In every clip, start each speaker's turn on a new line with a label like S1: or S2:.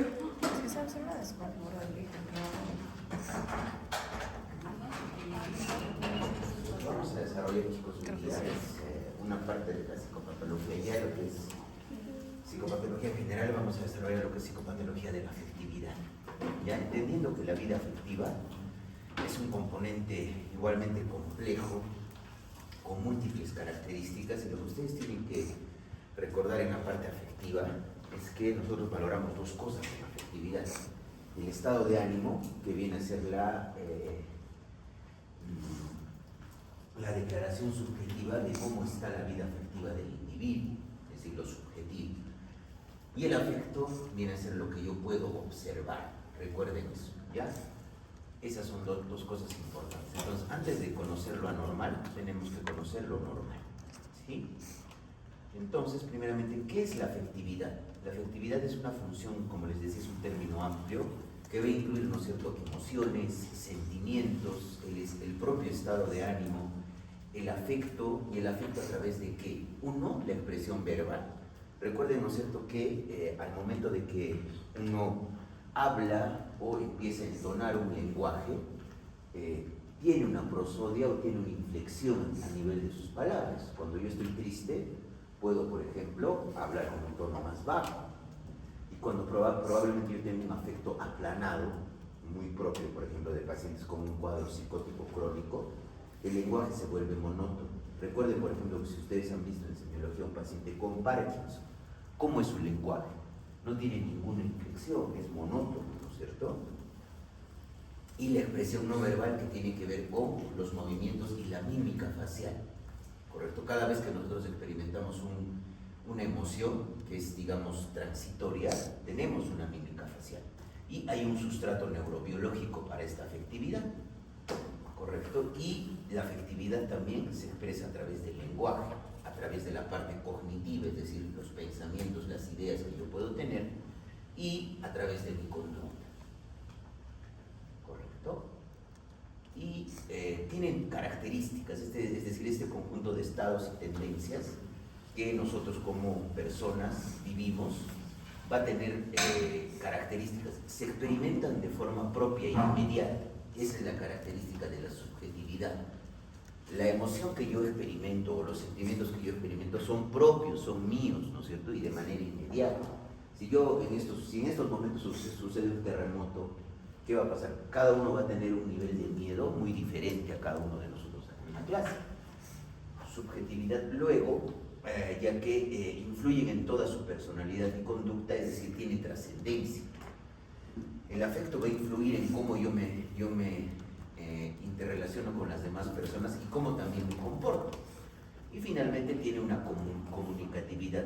S1: yo.
S2: Es que se me desconfiguró el vídeo.
S3: Vamos a desarrollar, chicos, una parte de la psicopatología, ya lo que es psicopatología general. Vamos a desarrollar lo que es psicopatología de la afectividad, ya entendiendo que la vida afectiva es un componente igualmente complejo, con múltiples características, y lo que ustedes tienen que recordar en la parte afectiva es que nosotros valoramos dos cosas en la afectividad: el estado de ánimo, que viene a ser la declaración subjetiva de cómo está la vida afectiva del individuo, es decir, lo subjetivo, y el afecto viene a ser lo que yo puedo observar. Recuerden eso, ¿ya? Esas son dos cosas importantes. Entonces, antes de conocer lo anormal, tenemos que conocer lo normal, ¿sí? Entonces, primeramente, ¿qué es la afectividad? La afectividad es una función, como les decía, es un término amplio que va a incluir, ¿no es cierto?, emociones, sentimientos, el propio estado de ánimo, el afecto, y el afecto a través de ¿qué? Uno, la expresión verbal. Recuerden, ¿no es cierto?, que al momento de que uno habla o empieza a entonar un lenguaje, tiene una prosodia o tiene una inflexión a nivel de sus palabras. Cuando yo estoy triste, puedo, por ejemplo, hablar con un tono más bajo. Y cuando probablemente yo tengo un afecto aplanado, muy propio, por ejemplo, de pacientes con un cuadro psicótico crónico, el lenguaje se vuelve monótono. Recuerden, por ejemplo, que si ustedes han visto en semiología un paciente con Parkinson, ¿cómo es su lenguaje? No tiene ninguna inflexión, es monótono, ¿no es cierto? Y la expresión no verbal, que tiene que ver con los movimientos y la mímica facial, ¿correcto? Cada vez que nosotros experimentamos una emoción que es, digamos, transitoria, tenemos una mímica facial. Y hay un sustrato neurobiológico para esta afectividad, ¿correcto? Y la afectividad también se expresa a través del lenguaje, a través de la parte cognitiva, es decir, los pensamientos, las ideas que yo puedo tener, y a través de mi conducta, ¿correcto? Y tienen características, es decir, este conjunto de estados y tendencias que nosotros como personas vivimos, va a tener características, se experimentan de forma propia e inmediata. Esa es la característica de la subjetividad. La emoción que yo experimento o los sentimientos que yo experimento son propios, son míos, ¿no es cierto? Y de manera inmediata. Si en estos momentos sucede un terremoto, ¿qué va a pasar? Cada uno va a tener un nivel de miedo muy diferente a cada uno de nosotros en una clase. Subjetividad luego, ya que influyen en toda su personalidad y conducta, es decir, tiene trascendencia. El afecto va a influir en cómo yo me interrelaciono con las demás personas y cómo también me comporto. Y finalmente tiene una comunicatividad,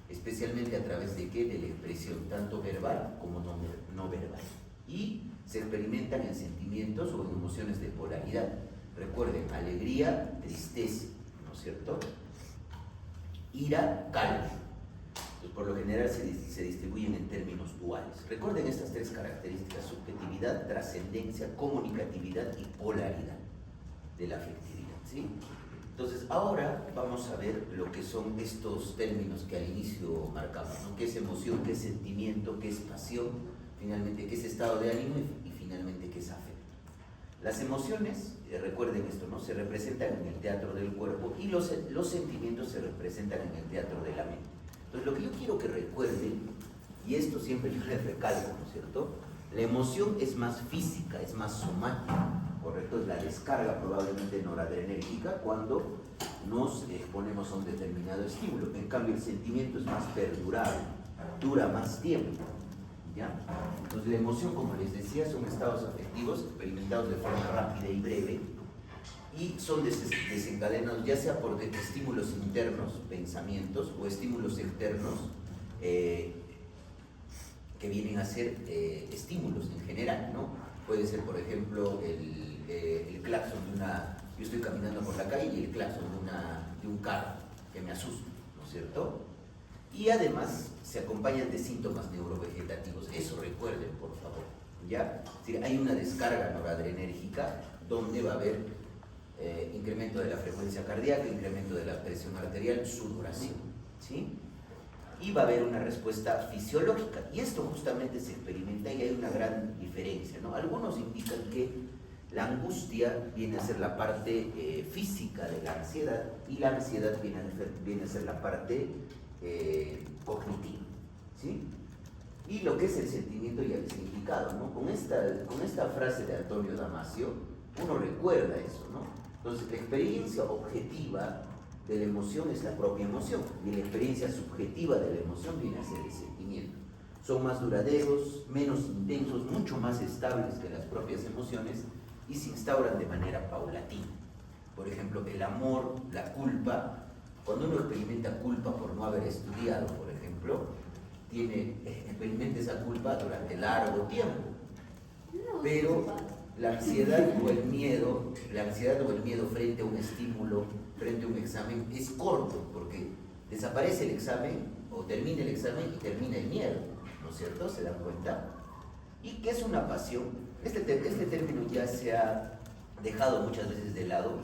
S3: especialmente a través de ¿qué? De la expresión, tanto verbal como no verbal. Y se experimentan en sentimientos o en emociones de polaridad. Recuerden, alegría, tristeza, ¿no es cierto? Ira, calma. Entonces, por lo general se distribuyen en términos duales. Recuerden estas tres características: subjetividad, trascendencia, comunicatividad y polaridad de la afectividad, ¿sí? Entonces, ahora vamos a ver lo que son estos términos que al inicio marcamos, ¿no? ¿Qué es emoción, qué es sentimiento, qué es pasión, finalmente qué es estado de ánimo y finalmente qué es afecto? Las emociones, recuerden esto, ¿no? Se representan en el teatro del cuerpo, y los sentimientos se representan en el teatro de la mente. Entonces, lo que yo quiero que recuerden, y esto siempre yo les recalco, ¿no es cierto? La emoción es más física, es más somática, ¿correcto? Es la descarga probablemente noradrenérgica cuando nos exponemos a un determinado estímulo. En cambio, el sentimiento es más perdurable, dura más tiempo, ¿ya? Entonces, la emoción, como les decía, son estados afectivos experimentados de forma rápida y breve, y son desencadenados ya sea por estímulos internos, pensamientos, o estímulos externos que vienen a ser estímulos en general, ¿no? Puede ser, por ejemplo, el claxon yo estoy caminando por la calle y el claxon de un carro que me asusta, ¿no es cierto? Y además se acompañan de síntomas neurovegetativos. Eso recuerden, por favor, ¿ya? Es decir, hay una descarga noradrenérgica donde va a haber incremento de la frecuencia cardíaca, incremento de la presión arterial, sudoración, ¿sí? y va a haber una respuesta fisiológica. Y esto justamente se experimenta y hay una gran diferencia, ¿no? Algunos indican que la angustia viene a ser la parte física de la ansiedad y la ansiedad viene a ser la parte cognitiva, ¿sí? Y lo que es el sentimiento y el significado, ¿no? Con esta frase de Antonio Damasio, uno recuerda eso, ¿no? Entonces, la experiencia objetiva de la emoción es la propia emoción, y la experiencia subjetiva de la emoción viene a ser el sentimiento. Son más duraderos, menos intensos, mucho más estables que las propias emociones y se instauran de manera paulatina. Por ejemplo, el amor, la culpa, cuando uno experimenta culpa por no haber estudiado, por ejemplo, experimenta esa culpa durante largo tiempo. Pero la ansiedad o el miedo frente a un estímulo, frente a un examen, es corto, porque desaparece el examen, o termina el examen y termina el miedo, ¿no es cierto? ¿Se dan cuenta? ¿Y qué es una pasión? Este término ya se ha dejado muchas veces de lado,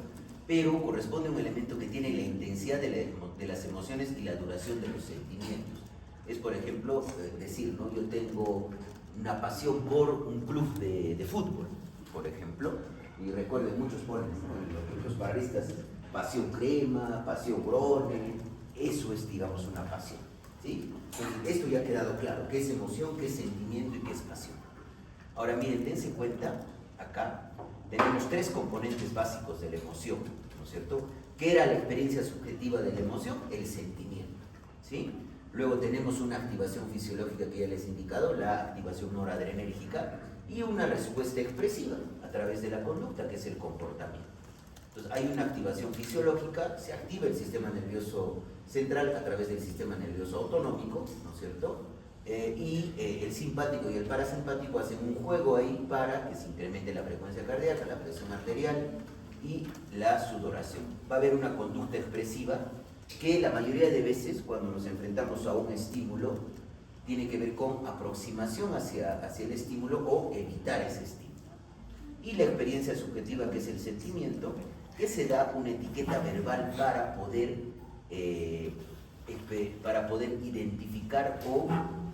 S3: pero corresponde a un elemento que tiene la intensidad de las emociones y la duración de los sentimientos. Es, por ejemplo, decir, ¿no? Yo tengo una pasión por un club de fútbol, por ejemplo, y recuerden, muchos ponen, ¿no? Los barristas, pasión crema, pasión brone, eso es, digamos, una pasión, ¿sí? Entonces, esto ya ha quedado claro, qué es emoción, qué es sentimiento y qué es pasión. Ahora miren, dense cuenta, acá tenemos tres componentes básicos de la emoción, ¿no es cierto? ¿Qué era la experiencia subjetiva de la emoción? El sentimiento, ¿sí? Luego tenemos una activación fisiológica que ya les he indicado, la activación noradrenérgica, y una respuesta expresiva a través de la conducta, que es el comportamiento. Entonces hay una activación fisiológica, se activa el sistema nervioso central a través del sistema nervioso autonómico, ¿no es cierto? El simpático y el parasimpático hacen un juego ahí para que se incremente la frecuencia cardíaca, la presión arterial y la sudoración. Va a haber una conducta expresiva que la mayoría de veces cuando nos enfrentamos a un estímulo tiene que ver con aproximación hacia el estímulo o evitar ese estímulo. Y la experiencia subjetiva, que es el sentimiento, que se da una etiqueta verbal para poder identificar o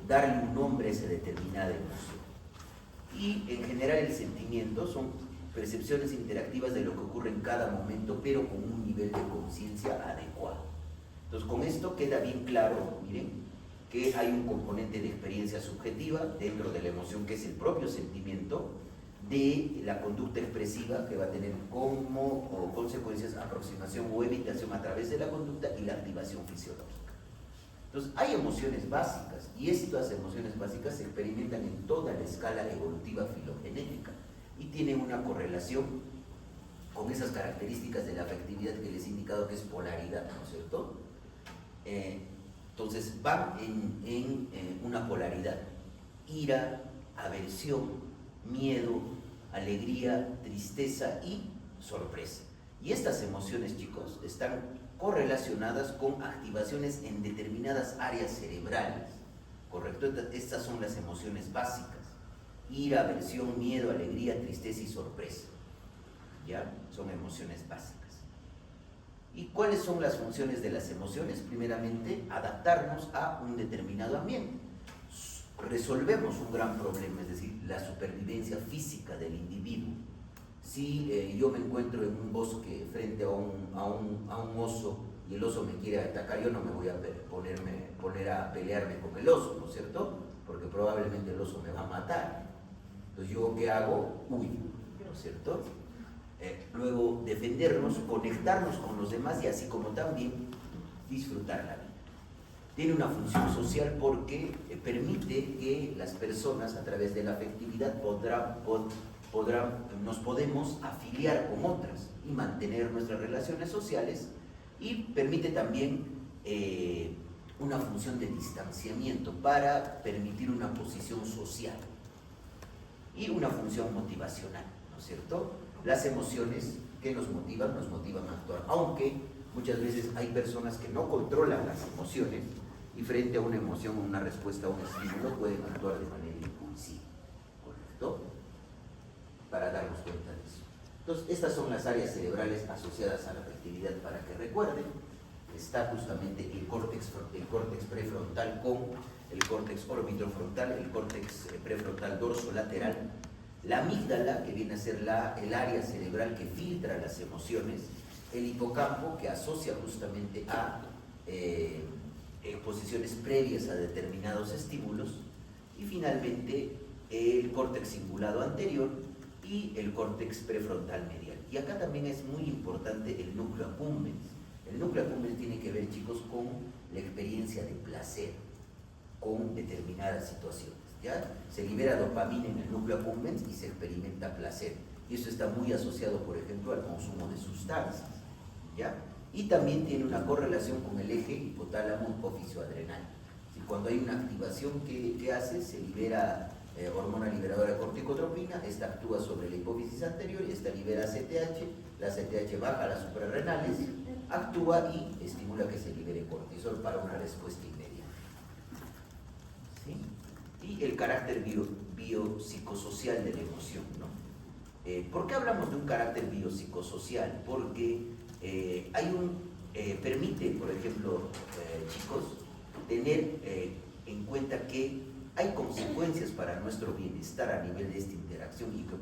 S3: darle un nombre a esa determinada emoción. Y en general el sentimiento son percepciones interactivas de lo que ocurre en cada momento, pero con un nivel de conciencia adecuado. Entonces, con esto queda bien claro, miren, que hay un componente de experiencia subjetiva dentro de la emoción, que es el propio sentimiento, de la conducta expresiva, que va a tener como consecuencias aproximación o evitación a través de la conducta, y la activación fisiológica. Entonces, hay emociones básicas, y estas emociones básicas se experimentan en toda la escala evolutiva filogenética, y tienen una correlación con esas características de la afectividad que les he indicado, que es polaridad, ¿no es cierto? Entonces van en una polaridad: ira, aversión, miedo, alegría, tristeza y sorpresa. Y estas emociones, chicos, están correlacionadas con activaciones en determinadas áreas cerebrales, ¿correcto? Estas son las emociones básicas: ira, aversión, miedo, alegría, tristeza y sorpresa. ¿Ya? Son emociones básicas. ¿Y cuáles son las funciones de las emociones? Primeramente, adaptarnos a un determinado ambiente. Resolvemos un gran problema, es decir, la supervivencia física del individuo. Si yo me encuentro en un bosque frente a un oso y el oso me quiere atacar, yo no me voy a poner a pelearme con el oso, ¿no es cierto? Porque probablemente el oso me va a matar. Entonces, ¿yo qué hago? Huyo, ¿no es cierto? Luego, defendernos, conectarnos con los demás y así como también disfrutar la vida. Tiene una función social porque permite que las personas, a través de la afectividad, nos podemos afiliar con otras y mantener nuestras relaciones sociales, y permite también una función de distanciamiento para permitir una posición social y una función motivacional, ¿no es cierto? Las emociones que nos motivan a actuar, aunque muchas veces hay personas que no controlan las emociones y frente a una emoción o una respuesta a un estímulo pueden actuar de manera impulsiva, ¿correcto? Para darnos cuenta de eso. Entonces, estas son las áreas cerebrales asociadas a la afectividad para que recuerden. está justamente el córtex prefrontal con el córtex orbitofrontal, el córtex prefrontal dorsolateral, la amígdala, que viene a ser el área cerebral que filtra las emociones, el hipocampo, que asocia justamente a exposiciones previas a determinados estímulos, y finalmente el córtex cingulado anterior y el córtex prefrontal medial. Y acá también es muy importante el núcleo accumbens. El núcleo accumbens tiene que ver, chicos, con la experiencia de placer con determinadas situaciones, ¿ya? Se libera dopamina en el núcleo accumbens y se experimenta placer. Y eso está muy asociado, por ejemplo, al consumo de sustancias, ¿ya? Y también tiene una correlación con el eje hipotálamo-hipófiso-adrenal. Cuando hay una activación que hace, se libera hormona liberadora de corticotropina, esta actúa sobre la hipófisis anterior y esta libera ACTH, la ACTH baja a las suprarrenales, actúa y estimula que se libere cortisol para una respuesta inmediata. ¿Sí? Y el carácter biopsicosocial de la emoción, ¿no? ¿Por qué hablamos de un carácter biopsicosocial? Porque permite, por ejemplo, chicos, tener en cuenta que hay consecuencias para nuestro bienestar a nivel de esta interacción y que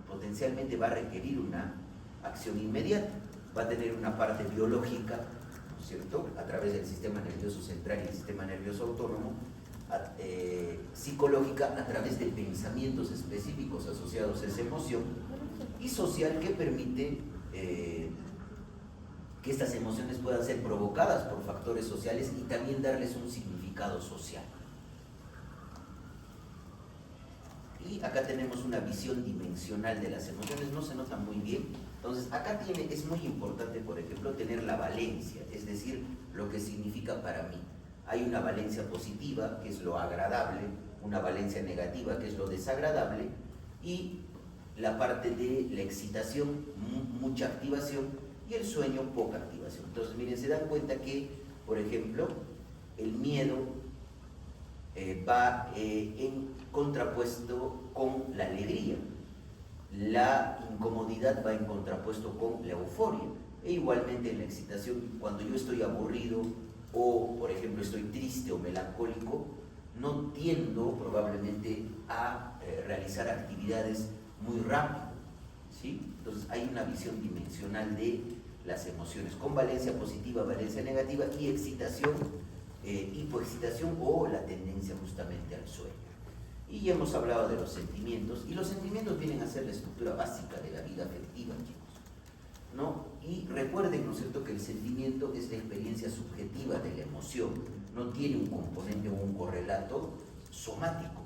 S3: potencialmente va a requerir una acción inmediata. Va a tener una parte biológica, ¿no es cierto?, a través del sistema nervioso central y el sistema nervioso autónomo, psicológica a través de pensamientos específicos asociados a esa emoción, y social, que permite que estas emociones puedan ser provocadas por factores sociales y también darles un significado social. Y acá tenemos una visión dimensional de las emociones, no se nota muy bien. Entonces, acá es muy importante, por ejemplo, tener la valencia, es decir, lo que significa para mí. Hay una valencia positiva, que es lo agradable, una valencia negativa, que es lo desagradable, y la parte de la excitación, mucha activación, y el sueño, poca activación. Entonces, miren, se dan cuenta que, por ejemplo, el miedo va en contrapuesto con la alegría, la incomodidad va en contrapuesto con la euforia, e igualmente en la excitación, cuando yo estoy aburrido o, por ejemplo, estoy triste o melancólico, no tiendo probablemente a realizar actividades muy rápido, ¿sí? Entonces hay una visión dimensional de las emociones, con valencia positiva, valencia negativa y excitación, hipoexcitación o la tendencia justamente al sueño. Y ya hemos hablado de los sentimientos, y los sentimientos vienen a ser la estructura básica de la vida afectiva, chicos, ¿no? Y recuerden, ¿no es cierto?, que el sentimiento es la experiencia subjetiva de la emoción, no tiene un componente o un correlato somático.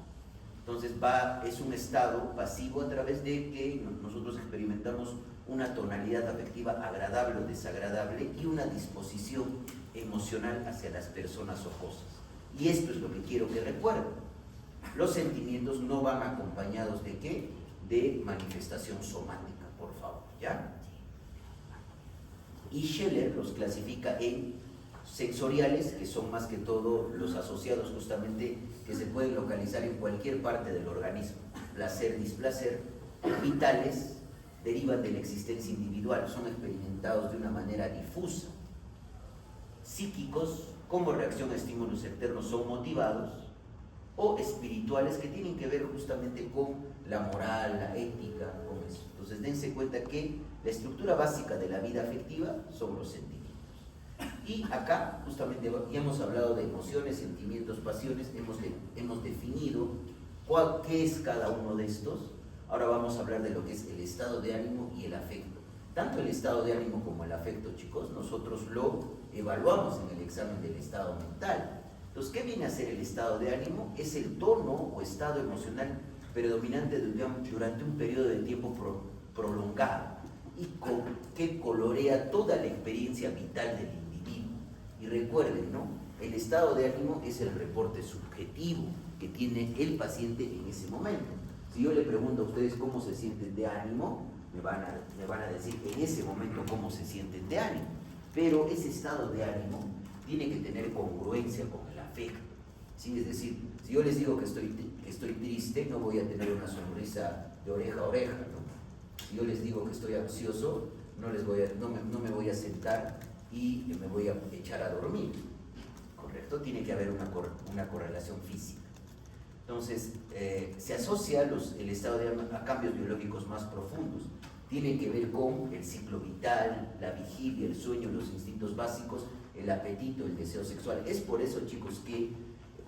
S3: Entonces es un estado pasivo a través de que nosotros experimentamos una tonalidad afectiva agradable o desagradable y una disposición emocional hacia las personas o cosas. Y esto es lo que quiero que recuerden. Los sentimientos no van acompañados ¿de qué? De manifestación somática, por favor, ¿ya? Y Scheller los clasifica en sensoriales, que son más que todo los asociados justamente, que se pueden localizar en cualquier parte del organismo, placer, displacer. Vitales, derivan de la existencia individual, son experimentados de una manera difusa. Psíquicos, como reacción a estímulos externos, son motivados. O espirituales, que tienen que ver justamente con la moral, la ética, con eso. Entonces dense cuenta que la estructura básica de la vida afectiva son los sentimientos. Y acá justamente ya hemos hablado de emociones, sentimientos, pasiones, hemos definido qué es cada uno de estos. Ahora vamos a hablar de lo que es el estado de ánimo y el afecto. Tanto el estado de ánimo como el afecto, chicos, nosotros lo evaluamos en el examen del estado mental. Entonces, ¿qué viene a ser el estado de ánimo? Es el tono o estado emocional predominante durante un periodo de tiempo prolongado y que colorea toda la experiencia vital del individuo. Y recuerden, ¿no?, el estado de ánimo es el reporte subjetivo que tiene el paciente en ese momento. Si yo le pregunto a ustedes cómo se sienten de ánimo, me van a decir en ese momento cómo se sienten de ánimo, pero ese estado de ánimo tiene que tener congruencia con el afecto, ¿sí? Es decir, si yo les digo que estoy triste, no voy a tener una sonrisa de oreja a oreja, ¿no? Si yo les digo que estoy ansioso, no me voy a sentar y me voy a echar a dormir, ¿correcto? Tiene que haber una correlación física. Entonces, se asocia el estado de ánimo a cambios biológicos más profundos. Tiene que ver con el ciclo vital, la vigilia, el sueño, los instintos básicos, el apetito, el deseo sexual. Es por eso, chicos, que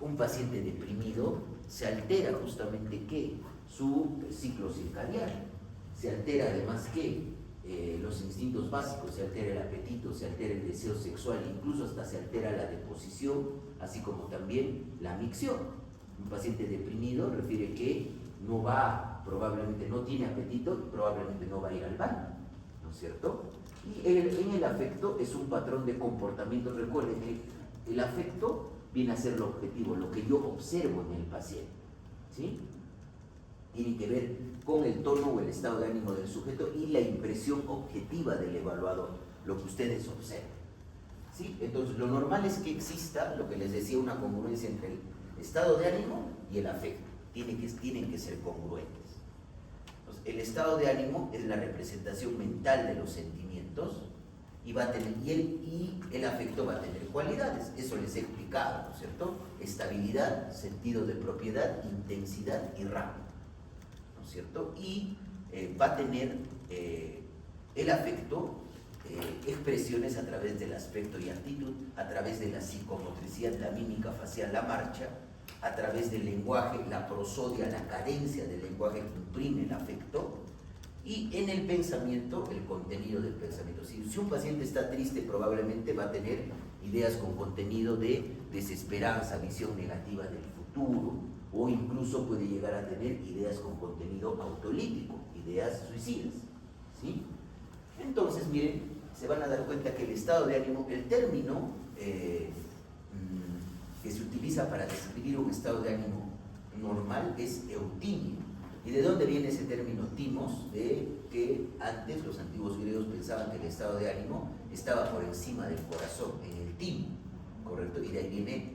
S3: un paciente deprimido se altera justamente ¿qué? Su ciclo circadiano. Se altera además ¿qué? Los instintos básicos, se altera el apetito, se altera el deseo sexual, incluso hasta se altera la deposición, así como también la micción. Un paciente deprimido refiere que no va, probablemente no tiene apetito y probablemente no va a ir al baño, ¿no es cierto? Y en el afecto es un patrón de comportamiento. Recuerden que el afecto viene a ser lo objetivo, lo que yo observo en el paciente, ¿sí? Tiene que ver con el tono o el estado de ánimo del sujeto y la impresión objetiva del evaluador, lo que ustedes observan, ¿sí? Entonces, lo normal es que exista, lo que les decía, una congruencia entre el estado de ánimo y el afecto. Tienen que ser congruentes. Entonces, el estado de ánimo es la representación mental de los sentimientos y el afecto va a tener cualidades. Eso les he explicado, ¿no es cierto? Estabilidad, sentido de propiedad, intensidad y rango, ¿no es cierto? Y va a tener el afecto expresiones a través del aspecto y actitud, a través de la psicomotricidad, la mímica facial, la marcha, a través del lenguaje, la prosodia, la cadencia del lenguaje que imprime el afecto, y en el pensamiento, el contenido del pensamiento. Si un paciente está triste, probablemente va a tener ideas con contenido de desesperanza, visión negativa del futuro, o incluso puede llegar a tener ideas con contenido autolítico, ideas suicidas, ¿sí? Entonces, miren, se van a dar cuenta que el estado de ánimo, el término que se utiliza para describir un estado de ánimo normal es eutimia. ¿Y de dónde viene ese término timos? De que antes los antiguos griegos pensaban que el estado de ánimo estaba por encima del corazón, en el timo, ¿correcto? Y de ahí viene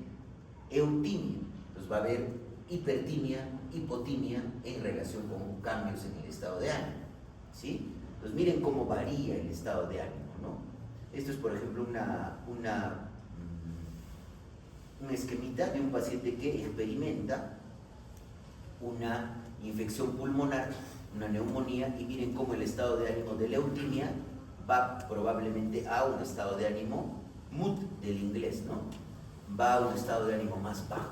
S3: eutimia. Entonces va a haber hipertimia, hipotimia en relación con cambios en el estado de ánimo, ¿sí? Entonces miren cómo varía el estado de ánimo, ¿no? Esto es, por ejemplo, un esquemita de un paciente que experimenta una infección pulmonar, una neumonía, y miren cómo el estado de ánimo de la eutimia va probablemente a un estado de ánimo mood del inglés, ¿no? Va a un estado de ánimo más bajo.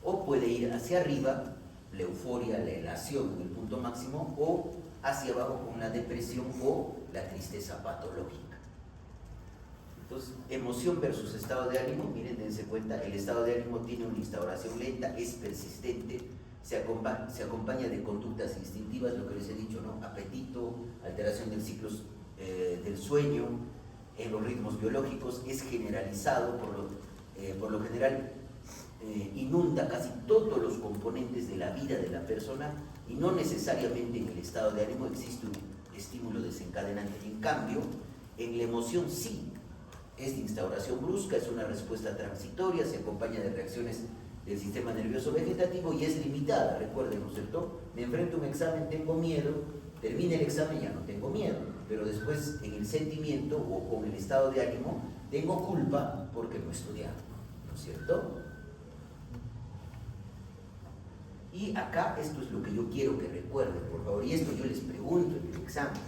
S3: O puede ir hacia arriba, la euforia, la elación en el punto máximo, o hacia abajo con la depresión o la tristeza patológica. Entonces, emoción versus estado de ánimo, miren, dense cuenta, el estado de ánimo tiene una instauración lenta, es persistente, se acompaña de conductas instintivas, lo que les he dicho, ¿no? Apetito, alteración del ciclo del sueño, en los ritmos biológicos, es generalizado, por lo general inunda casi todos los componentes de la vida de la persona, y no necesariamente en el estado de ánimo existe un estímulo desencadenante. En cambio, en la emoción sí, es de instauración brusca, es una respuesta transitoria, se acompaña de reacciones del sistema nervioso vegetativo y es limitada. Recuerden, ¿no es cierto? Me enfrento a un examen, tengo miedo, termina el examen, ya no tengo miedo, pero después en el sentimiento o con el estado de ánimo tengo culpa porque no he estudiado, ¿no es cierto? Y acá esto es lo que yo quiero que recuerden, por favor, y esto yo les pregunto en el examen: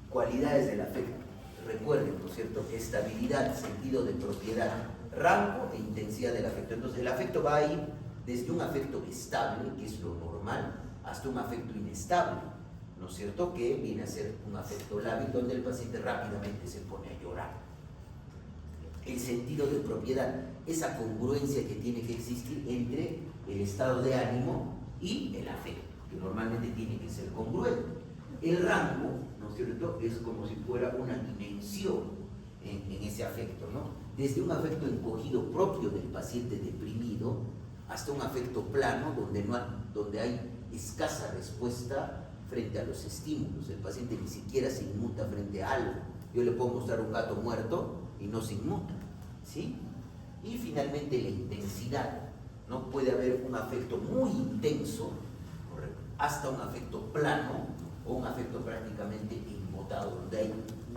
S3: cualidades del afecto. Recuerden, ¿no es cierto? Estabilidad, sentido de propiedad, rango e intensidad del afecto. Entonces, el afecto va a ir desde un afecto estable, que es lo normal, hasta un afecto inestable, ¿no es cierto? Que viene a ser un afecto lábil, donde el paciente rápidamente se pone a llorar. El sentido de propiedad, esa congruencia que tiene que existir entre el estado de ánimo y el afecto, que normalmente tiene que ser congruente. El rango, ¿no es cierto?, es como si fuera una dimensión en ese afecto, ¿no? Desde un afecto encogido propio del paciente deprimido hasta un afecto plano donde hay escasa respuesta frente a los estímulos. El paciente ni siquiera se inmuta frente a algo. Yo le puedo mostrar un gato muerto y no se inmuta, ¿sí? Y finalmente la intensidad, ¿no? Puede haber un afecto muy intenso, ¿correcto?, hasta un afecto plano o un afecto prácticamente inmutado, donde hay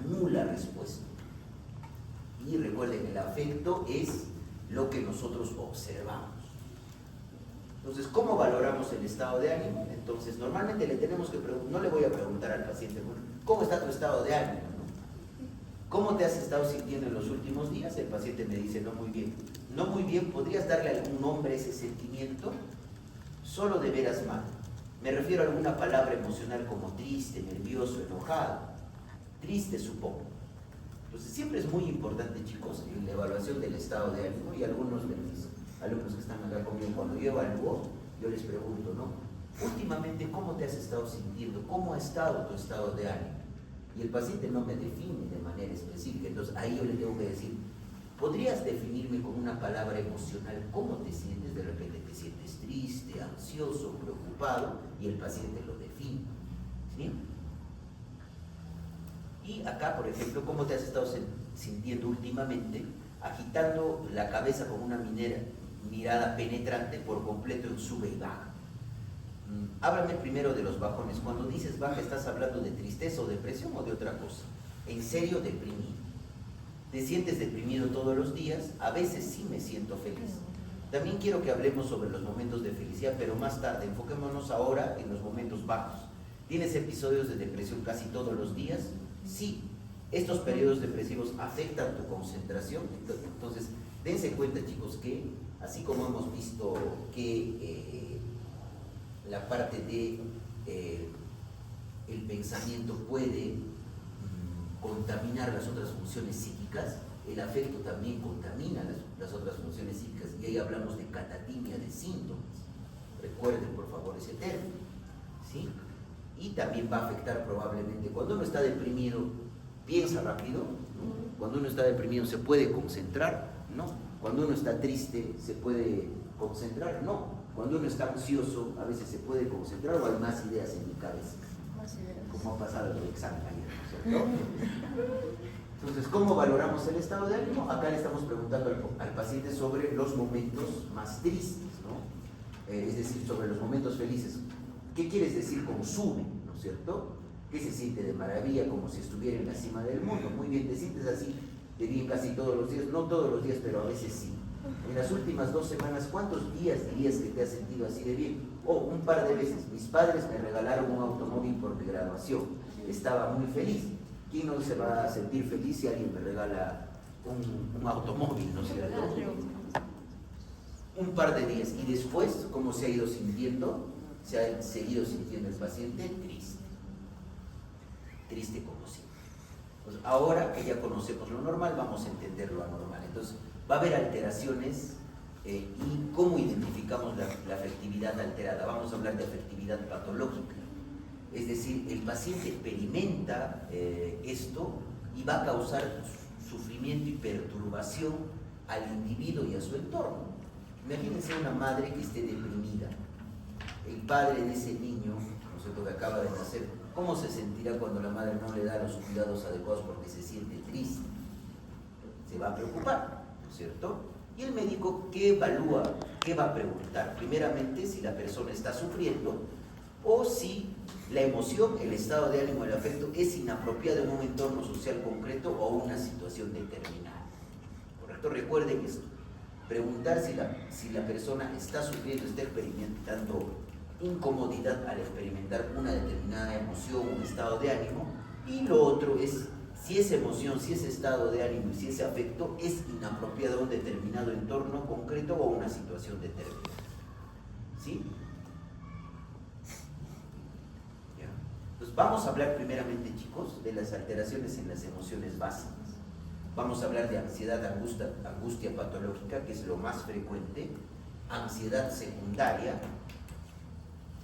S3: nula respuesta. Y recuerden, el afecto es lo que nosotros observamos. Entonces, ¿cómo valoramos el estado de ánimo? Entonces, normalmente le tenemos que preguntar, no le voy a preguntar al paciente, bueno, ¿cómo está tu estado de ánimo? ¿Cómo te has estado sintiendo en los últimos días? El paciente me dice, no muy bien. No muy bien, ¿podrías darle algún nombre a ese sentimiento? Solo de veras mal. Me refiero a alguna palabra emocional como triste, nervioso, enojado. Triste, supongo. Entonces, siempre es muy importante, chicos, en la evaluación del estado de ánimo, y algunos de mis alumnos que están acá conmigo, cuando yo evalúo, yo les pregunto, ¿no? Últimamente, ¿cómo te has estado sintiendo? ¿Cómo ha estado tu estado de ánimo? Y el paciente no me define de manera específica, entonces ahí yo le tengo que decir, ¿podrías definirme con una palabra emocional cómo te sientes? De repente te sientes triste, ansioso, preocupado, y el paciente lo define, ¿sí? Y acá, por ejemplo, ¿cómo te has estado sintiendo últimamente? Agitando la cabeza con una mirada penetrante por completo en sube y baja. Háblame primero de los bajones. Cuando dices baja, ¿estás hablando de tristeza o depresión o de otra cosa? ¿En serio deprimido? ¿Te sientes deprimido todos los días? A veces sí me siento feliz. También quiero que hablemos sobre los momentos de felicidad, pero más tarde. Enfoquémonos ahora en los momentos bajos. ¿Tienes episodios de depresión casi todos los días? Sí. ¿Estos periodos depresivos afectan tu concentración? Entonces, dense cuenta, chicos, que así como hemos visto que la parte de el pensamiento puede contaminar las otras funciones psíquicas, el afecto también contamina las otras funciones psíquicas, y ahí hablamos de catatimia, de síntomas. Recuerden, por favor, ese término, ¿sí? Y también va a afectar probablemente, cuando uno está deprimido, piensa rápido, ¿no? Cuando uno está deprimido, ¿se puede concentrar? No. Cuando uno está triste, ¿se puede concentrar? No. Cuando uno está ansioso, a veces se puede concentrar o hay más ideas en mi cabeza.
S2: Más ideas.
S3: Como ha pasado en el examen ayer, ¿no es cierto? Entonces, ¿cómo valoramos el estado de ánimo? Acá le estamos preguntando al paciente sobre los momentos más tristes, ¿no? Es decir, sobre los momentos felices. ¿Qué quieres decir con sube, no es cierto? ¿Qué se siente de maravilla, como si estuviera en la cima del mundo? Muy bien, ¿te sientes así de bien casi todos los días? No todos los días, pero a veces sí. En las últimas 2 semanas, ¿cuántos días dirías que te has sentido así de bien? Un par de veces. Mis padres me regalaron un automóvil por mi graduación. Estaba muy feliz. ¿Quién no se va a sentir feliz si alguien me regala un automóvil, no es cierto? Un par de días. Y después, ¿cómo se ha ido sintiendo? Se ha seguido sintiendo el paciente triste. Triste como siempre. Pues ahora que ya conocemos lo normal, vamos a entender lo anormal. Entonces, va a haber alteraciones y cómo identificamos la afectividad alterada. Vamos a hablar de afectividad patológica. Es decir, el paciente experimenta esto y va a causar sufrimiento y perturbación al individuo y a su entorno. Imagínense una madre que esté deprimida. El padre de ese niño, ¿no es cierto?, que acaba de nacer, ¿cómo se sentirá cuando la madre no le da los cuidados adecuados porque se siente triste? Se va a preocupar, ¿no es cierto? Y el médico, ¿qué evalúa? ¿Qué va a preguntar? Primeramente, si la persona está sufriendo o si la emoción, el estado de ánimo, el afecto es inapropiado en un entorno social concreto o una situación determinada. ¿Correcto? Recuerden esto. Preguntar si la persona está sufriendo, está experimentando incomodidad al experimentar una determinada emoción, un estado de ánimo, y lo otro es si esa emoción, si ese estado de ánimo y si ese afecto es inapropiado a un determinado entorno concreto o a una situación determinada. ¿Sí? ¿Ya? Entonces vamos a hablar primeramente, chicos, de las alteraciones en las emociones básicas. Vamos a hablar de ansiedad, angustia patológica, que es lo más frecuente, ansiedad secundaria,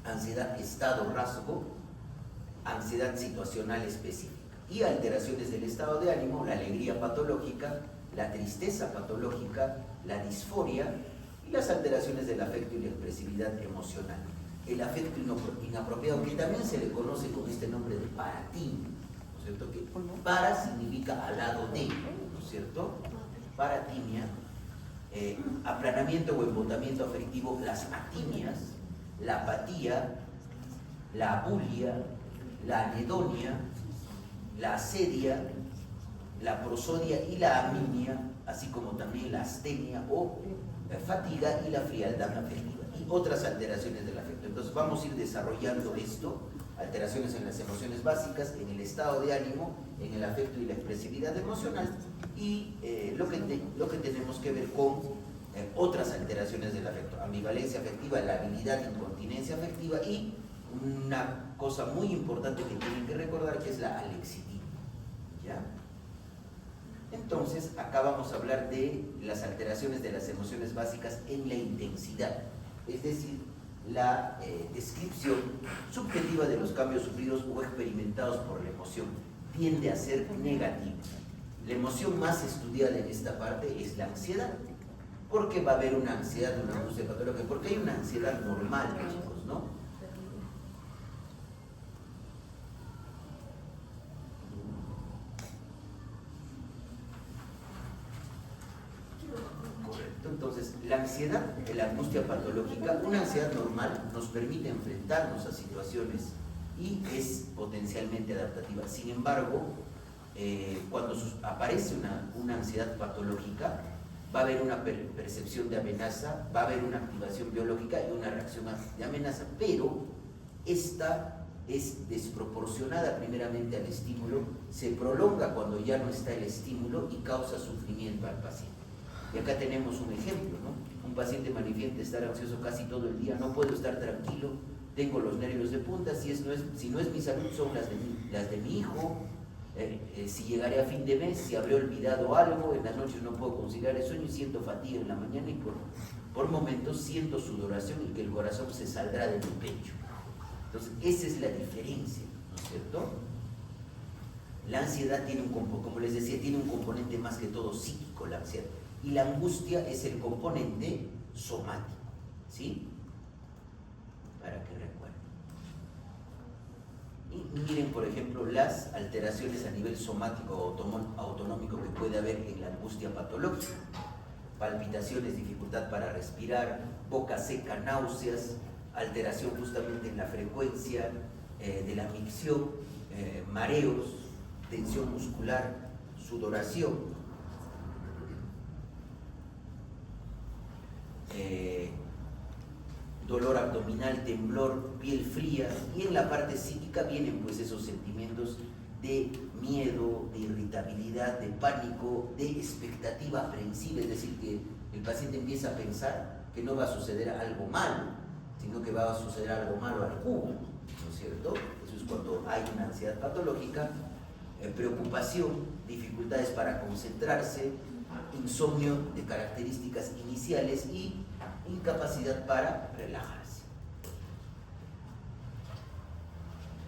S3: ansiedad estado rasgo, ansiedad situacional específica y alteraciones del estado de ánimo, la alegría patológica, la tristeza patológica, la disforia y las alteraciones del afecto y la expresividad emocional. El afecto inapropiado, que también se le conoce con este nombre de paratimia, ¿no es cierto? Que para significa al lado de, ¿no es cierto? Paratimia, aplanamiento o embotamiento afectivo, las atimias, la apatía, la abulia, la anedonia, la asedia, la prosodia y la aminia, así como también la astenia o fatiga y la frialdad afectiva y otras alteraciones del afecto. Entonces vamos a ir desarrollando esto, alteraciones en las emociones básicas, en el estado de ánimo, en el afecto y la expresividad emocional y lo que tenemos que ver con otras alteraciones del afecto, ambivalencia afectiva, la habilidad de incontinencia afectiva y una cosa muy importante que tienen que recordar que es la alexitimia, ¿ya? Entonces, acá vamos a hablar de las alteraciones de las emociones básicas en la intensidad, es decir, la descripción subjetiva de los cambios sufridos o experimentados por la emoción tiende a ser negativa. La emoción más estudiada en esta parte es la ansiedad. ¿Por qué va a haber una ansiedad, una angustia patológica? Porque hay una ansiedad normal, chicos, ¿no? Correcto. Entonces, la ansiedad, la angustia patológica, una ansiedad normal nos permite enfrentarnos a situaciones y es potencialmente adaptativa. Sin embargo, cuando aparece una ansiedad patológica, va a haber una percepción de amenaza, va a haber una activación biológica y una reacción de amenaza, pero esta es desproporcionada primeramente al estímulo, se prolonga cuando ya no está el estímulo y causa sufrimiento al paciente. Y acá tenemos un ejemplo, ¿no? Un paciente manifiesta estar ansioso casi todo el día, no puedo estar tranquilo, tengo los nervios de punta, si no es mi salud, son las de mi hijo. Si llegaré a fin de mes, si habré olvidado algo, en las noches no puedo conciliar el sueño y siento fatiga en la mañana y por momentos siento sudoración y que el corazón se saldrá de mi pecho. Entonces, esa es la diferencia, ¿no es cierto? La ansiedad tiene como les decía, tiene un componente más que todo psíquico, la ansiedad, y la angustia es el componente somático, ¿sí? Para que recuerden. Y miren, por ejemplo, las alteraciones a nivel somático o autonómico que puede haber en la angustia patológica. Palpitaciones, dificultad para respirar, boca seca, náuseas, alteración justamente en la frecuencia de la micción, mareos, tensión muscular, sudoración, dolor abdominal, temblor, piel fría, y en la parte psíquica vienen pues esos sentimientos de miedo, de irritabilidad, de pánico, de expectativa aprensiva, es decir, que el paciente empieza a pensar que no va a suceder algo malo, sino que va a suceder algo malo al cubo, ¿no es cierto? Eso es cuando hay una ansiedad patológica, preocupación, dificultades para concentrarse, insomnio de características iniciales y incapacidad para relajarse.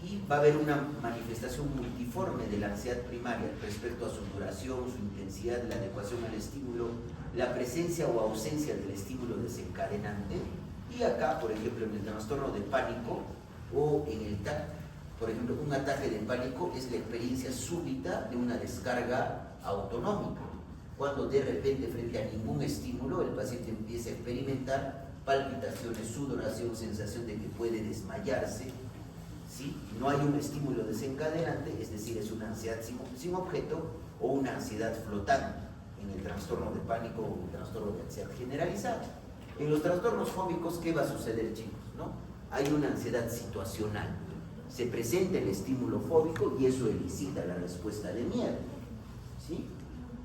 S3: Y va a haber una manifestación multiforme de la ansiedad primaria respecto a su duración, su intensidad, la adecuación al estímulo, la presencia o ausencia del estímulo desencadenante. Y acá, por ejemplo, en el trastorno de pánico o en el TAC, por ejemplo, un ataque de pánico es la experiencia súbita de una descarga autonómica, cuando de repente frente a ningún estímulo el paciente empieza a experimentar palpitaciones, sudoración, sensación de que puede desmayarse, ¿sí? No hay un estímulo desencadenante, es decir, es una ansiedad sin objeto o una ansiedad flotante en el trastorno de pánico o el trastorno de ansiedad generalizada. En los trastornos fóbicos, ¿qué va a suceder, chicos? ¿No? Hay una ansiedad situacional. Se presenta el estímulo fóbico y eso elicita la respuesta de miedo, ¿sí?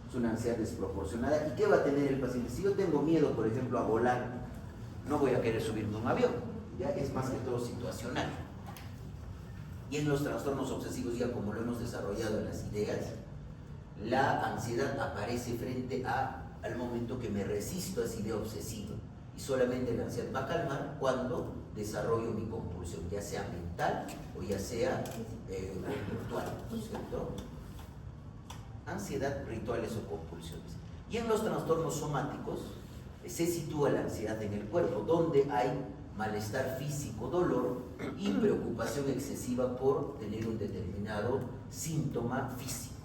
S3: Es una ansiedad desproporcionada. ¿Y qué va a tener el paciente? Si yo tengo miedo, por ejemplo, a volar, no voy a querer subirme a un avión. Ya es más que todo situacional. Y en los trastornos obsesivos, ya como lo hemos desarrollado en las ideas, la ansiedad aparece frente al momento que me resisto a esa idea obsesiva. Y solamente la ansiedad va a calmar cuando desarrollo mi compulsión, ya sea mental o ya sea conductual, ¿no es cierto? Ansiedad, rituales o compulsiones. Y en los trastornos somáticos se sitúa la ansiedad en el cuerpo, donde hay malestar físico, dolor y preocupación excesiva por tener un determinado síntoma físico.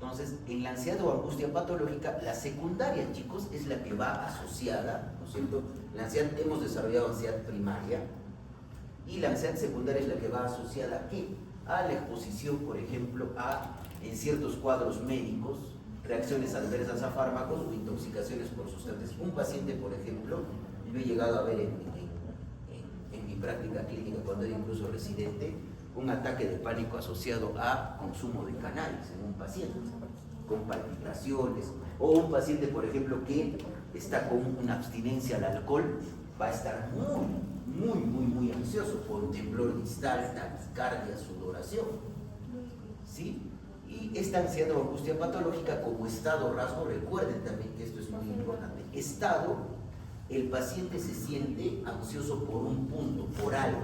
S3: Entonces, en la ansiedad o angustia patológica, la secundaria, chicos, es la que va asociada, ¿no es cierto? La ansiedad, hemos desarrollado ansiedad primaria, y la ansiedad secundaria es la que va asociada ¿a qué? a la exposición, por ejemplo, en ciertos cuadros médicos, reacciones adversas a fármacos o intoxicaciones por sustancias. Un paciente, por ejemplo, yo he llegado a ver en mi práctica clínica, cuando era incluso residente, un ataque de pánico asociado a consumo de cannabis en un paciente, con palpitaciones, o un paciente, por ejemplo, que está con una abstinencia al alcohol, va a estar muy ansioso, con temblor distal, taquicardia, sudoración, ¿sí? Y esta ansiedad o angustia patológica como estado rasgo, recuerden también que esto es muy importante. Estado, el paciente se siente ansioso por un punto, por algo,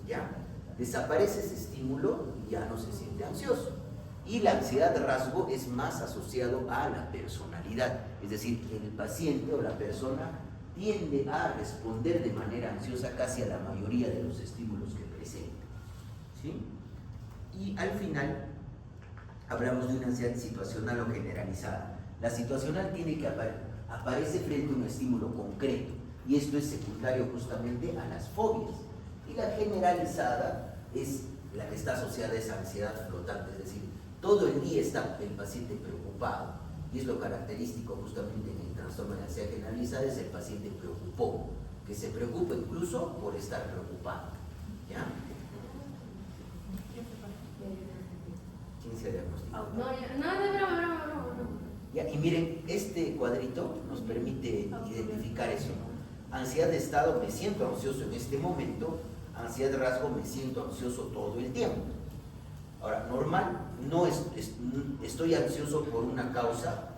S3: ¿ya? Desaparece ese estímulo y ya no se siente ansioso. Y la ansiedad rasgo es más asociado a la personalidad, es decir, el paciente o la persona tiende a responder de manera ansiosa casi a la mayoría de los estímulos que presenta, ¿sí? Y al final hablamos de una ansiedad situacional o generalizada. La situacional tiene que aparece frente a un estímulo concreto, y esto es secundario justamente a las fobias. Y la generalizada es la que está asociada a esa ansiedad flotante, es decir, todo el día está el paciente preocupado, y es lo característico justamente en el trastorno de ansiedad generalizada, es el paciente preocupón, que se preocupa incluso por estar preocupado, ¿ya? ¿Quién se ha diagnosticado?
S1: No.
S3: Ya, y miren, este cuadrito nos permite identificar eso, ¿no? Ansiedad de estado, me siento ansioso en este momento. Ansiedad de rasgo, me siento ansioso todo el tiempo. Ahora, normal, no estoy ansioso por una causa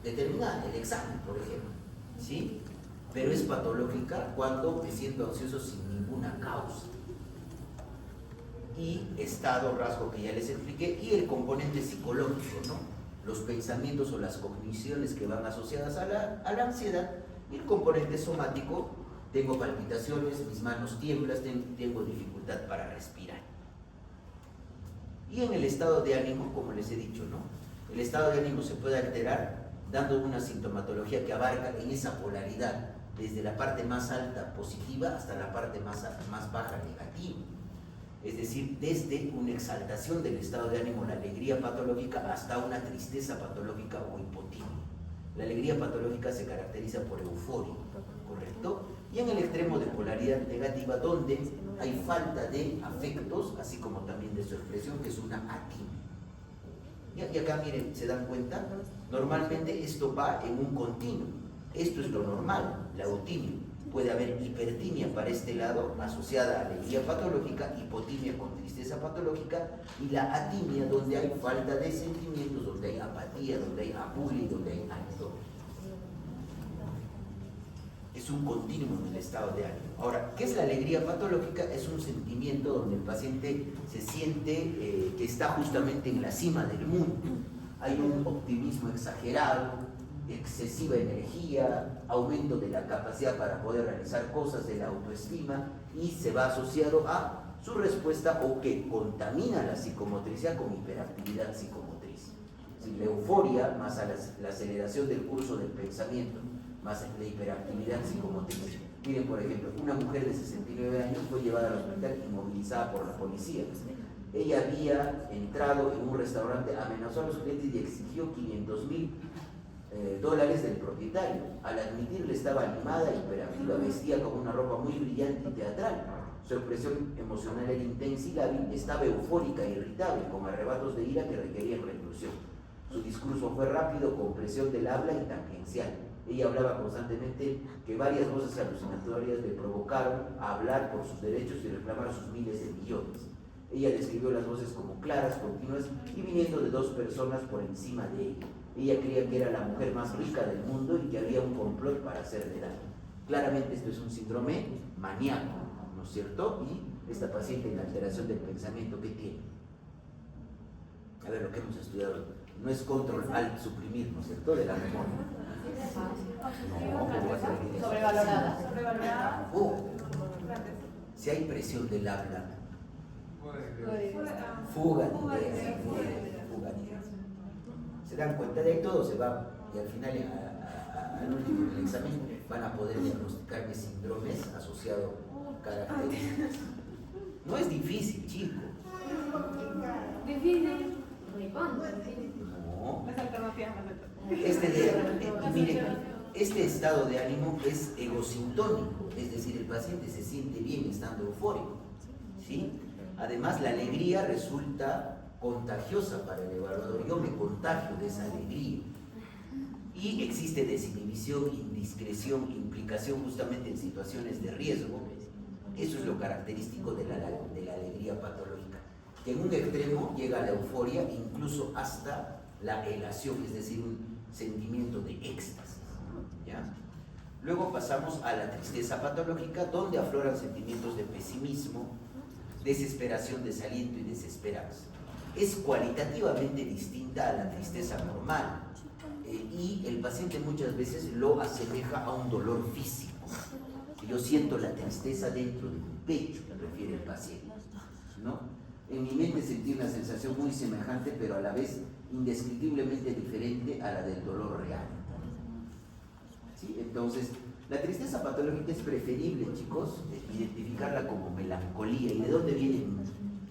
S3: determinada, el examen, por ejemplo, ¿sí? Pero es patológica cuando me siento ansioso sin ninguna causa. Y estado, rasgo que ya les expliqué, y el componente psicológico, ¿no? Los pensamientos o las cogniciones que van asociadas a la ansiedad, y el componente somático, tengo palpitaciones, mis manos tiemblan, tengo dificultad para respirar. Y en el estado de ánimo, como les he dicho, ¿no? El estado de ánimo se puede alterar dando una sintomatología que abarca en esa polaridad, desde la parte más alta positiva hasta la parte más baja negativa. Es decir, desde una exaltación del estado de ánimo, la alegría patológica, hasta una tristeza patológica o hipotimia. La alegría patológica se caracteriza por euforia, ¿correcto? Y en el extremo de polaridad negativa, donde hay falta de afectos, así como también de su expresión, que es una atimia. Y acá, miren, ¿se dan cuenta? Normalmente esto va en un continuo. Esto es lo normal, la eutimia. Puede haber hipertimia para este lado, asociada a alegría patológica, hipotimia con tristeza patológica, y la atimia, donde hay falta de sentimientos, donde hay apatía, donde hay apulia, donde hay anhedo. Es un continuo en el estado de ánimo. Ahora, ¿qué es la alegría patológica? Es un sentimiento donde el paciente se siente que está justamente en la cima del mundo. Hay un optimismo exagerado, excesiva energía, aumento de la capacidad para poder realizar cosas, de la autoestima, y se va asociado a su respuesta o que contamina la psicomotricidad con hiperactividad psicomotriz. La euforia más a la aceleración del curso del pensamiento, más la hiperactividad psicomotriz. Miren, por ejemplo, una mujer de 69 años fue llevada al hospital inmovilizada por la policía. Ella había entrado en un restaurante, amenazó a los clientes y exigió $500,000 del propietario. Al admitirle estaba animada, hiperactiva, vestía con una ropa muy brillante y teatral. Su expresión emocional era intensa y lábil, estaba eufórica e irritable, con arrebatos de ira que requerían reclusión. Su discurso fue rápido, con presión del habla y tangencial. Ella hablaba constantemente, que varias voces alucinatorias le provocaron a hablar por sus derechos y reclamar sus miles de millones. Ella describió las voces como claras, continuas y viniendo de dos personas por encima de ella. Ella creía que era la mujer más rica del mundo y que había un complot para hacerle daño. Claramente esto es un síndrome maníaco, ¿no es cierto? Y esta paciente en la alteración del pensamiento, ¿qué tiene? A ver, lo que hemos estudiado no es control, alt, suprimir, ¿no es cierto? De la memoria. No, ¿cómo va a ser eso?
S1: Sobrevalorada.
S3: Si hay presión del habla, fuga de ideas, fuga de ideas. Se dan cuenta de ahí, todo se va, y al final, al último del examen, van a poder diagnosticarme síndromes asociados a características. No es difícil, chicos.
S1: Difícil. ¿Cuándo? Difícil.
S3: No.
S2: Las alternativas más
S3: Miren, este estado de ánimo es egosintónico, es decir, el paciente se siente bien estando eufórico, ¿sí? Además, la alegría resulta contagiosa para el evaluador. Yo me contagio de esa alegría. Y existe desinhibición, indiscreción, implicación justamente en situaciones de riesgo. Eso es lo característico de la alegría patológica, que en un extremo llega a la euforia, incluso hasta la elación, es decir, un sentimiento de éxtasis, ¿ya? Luego pasamos a la tristeza patológica, donde afloran sentimientos de pesimismo, desesperación, desaliento y desesperanza. Es cualitativamente distinta a la tristeza normal, y el paciente muchas veces lo asemeja a un dolor físico. Yo siento la tristeza dentro de mi pecho, refiere el paciente, ¿no? En mi mente sentí una sensación muy semejante, pero a la vez indescriptiblemente diferente a la del dolor real. ¿Sí? Entonces, la tristeza patológica es preferible, chicos, identificarla como melancolía. ¿Y de dónde vienen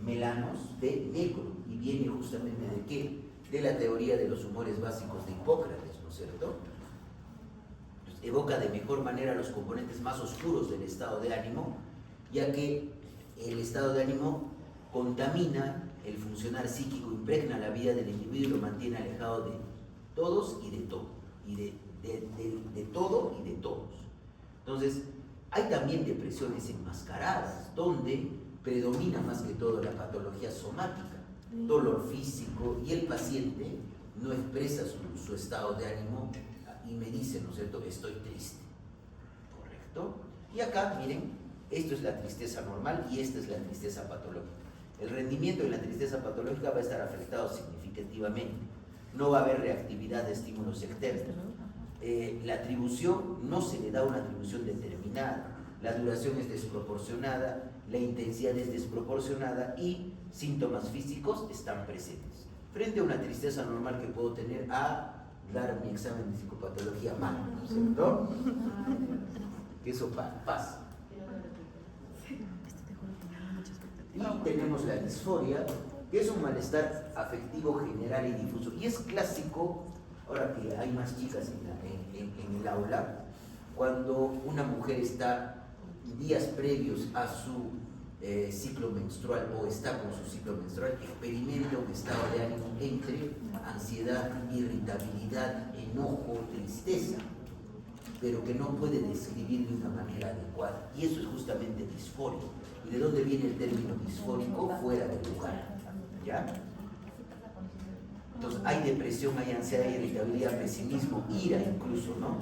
S3: melanos? De negro. ¿Y viene justamente de qué? De la teoría de los humores básicos de Hipócrates, ¿no es cierto? Entonces, evoca de mejor manera los componentes más oscuros del estado de ánimo, ya que el estado de ánimo contamina el funcionar psíquico, impregna la vida del individuo y lo mantiene alejado de todos y de todo, y de todo y de todos. Entonces, hay también depresiones enmascaradas, donde predomina más que todo la patología somática, dolor físico, y el paciente no expresa su estado de ánimo y me dice, ¿no es cierto?, estoy triste. ¿Correcto? Y acá, miren, esto es la tristeza normal y esta es la tristeza patológica. El rendimiento en la tristeza patológica va a estar afectado significativamente. No va a haber reactividad de estímulos externos. La atribución no se le da una atribución determinada. La duración es desproporcionada, la intensidad es desproporcionada y síntomas físicos están presentes. Frente a una tristeza normal que puedo tener a dar mi examen de psicopatología mal, ¿no es cierto? Que eso pasa. Y tenemos la disforia, que es un malestar afectivo general y difuso. Y es clásico, ahora que hay más chicas en el aula, cuando una mujer está días previos a su ciclo menstrual o está con su ciclo menstrual, experimenta un estado de ánimo entre ansiedad, irritabilidad, enojo, tristeza, pero que no puede describir de una manera adecuada. Y eso es justamente disforia. ¿Y de dónde viene el término disfórico? Fuera de lugar, ¿ya? Entonces hay depresión, hay ansiedad, irritabilidad, pesimismo, ira incluso, ¿no?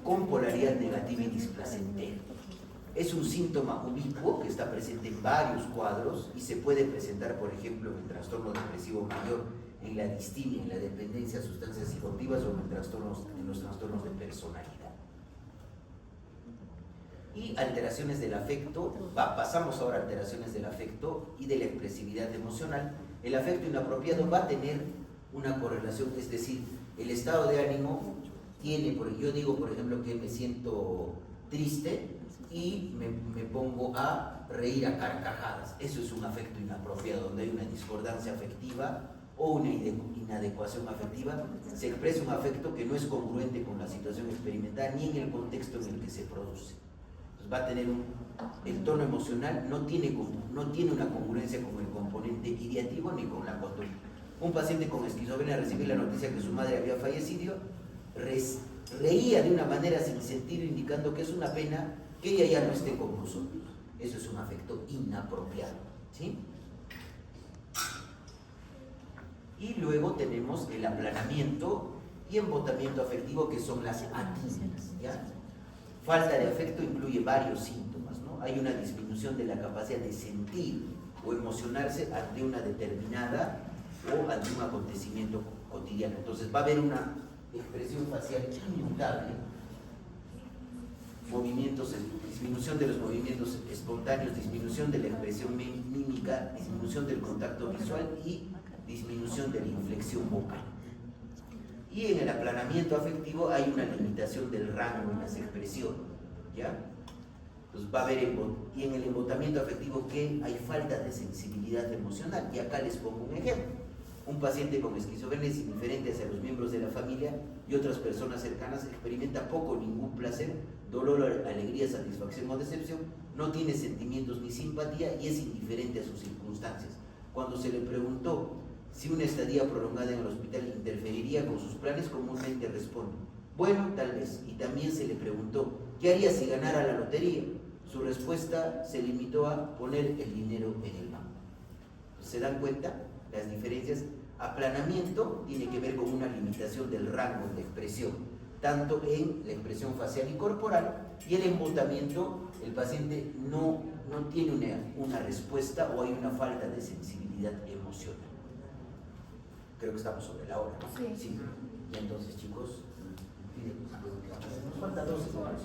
S3: Con polaridad negativa y displacentera. Es un síntoma ubicuo que está presente en varios cuadros y se puede presentar, por ejemplo, en el trastorno depresivo mayor, en la distimia, en la dependencia a sustancias psicoactivas o en los trastornos de personalidad. Y alteraciones del afecto, pasamos ahora a alteraciones del afecto y de la expresividad emocional. El afecto inapropiado va a tener una correlación, es decir, el estado de ánimo tiene, yo digo por ejemplo que me siento triste y me pongo a reír a carcajadas. Eso es un afecto inapropiado, donde hay una discordancia afectiva o una inadecuación afectiva. Se expresa un afecto que no es congruente con la situación experimentada ni en el contexto en el que se produce. Entonces va a tener el tono emocional no tiene una congruencia con el componente ideativo ni con la conducta. Un paciente con esquizofrenia recibe la noticia que su madre había fallecido, reía de una manera sin sentido, indicando que es una pena que ella ya no esté con nosotros. Eso es un afecto inapropiado, ¿sí? Y luego tenemos el aplanamiento y embotamiento afectivo, que son las atinias, ¿ya? Falta de afecto incluye varios síntomas, ¿no? Hay una disminución de la capacidad de sentir o emocionarse ante una determinada o ante un acontecimiento cotidiano. Entonces va a haber una expresión facial inmutable, disminución de los movimientos espontáneos, disminución de la expresión mímica, disminución del contacto visual y disminución de la inflexión vocal. Y en el aplanamiento afectivo hay una limitación del rango en las expresiones, ¿ya? Entonces va a haber y en el embotamiento afectivo que hay falta de sensibilidad emocional. Y acá les pongo un ejemplo. Un paciente con esquizofrenia es indiferente hacia los miembros de la familia y otras personas cercanas, experimenta poco o ningún placer, dolor, alegría, satisfacción o decepción, no tiene sentimientos ni simpatía y es indiferente a sus circunstancias. Cuando se le preguntó si una estadía prolongada en el hospital interferiría con sus planes, comúnmente responde: bueno, tal vez. Y también se le preguntó: ¿qué haría si ganara la lotería? Su respuesta se limitó a poner el dinero en el banco. ¿Se dan cuenta? Las diferencias. Aplanamiento tiene que ver con una limitación del rango de expresión, tanto en la expresión facial y corporal, y el embotamiento, el paciente no tiene una respuesta o hay una falta de sensibilidad emocional. Creo que estamos sobre la hora, ¿no?
S2: Sí.
S3: Y entonces, chicos, nos falta 2 segundos.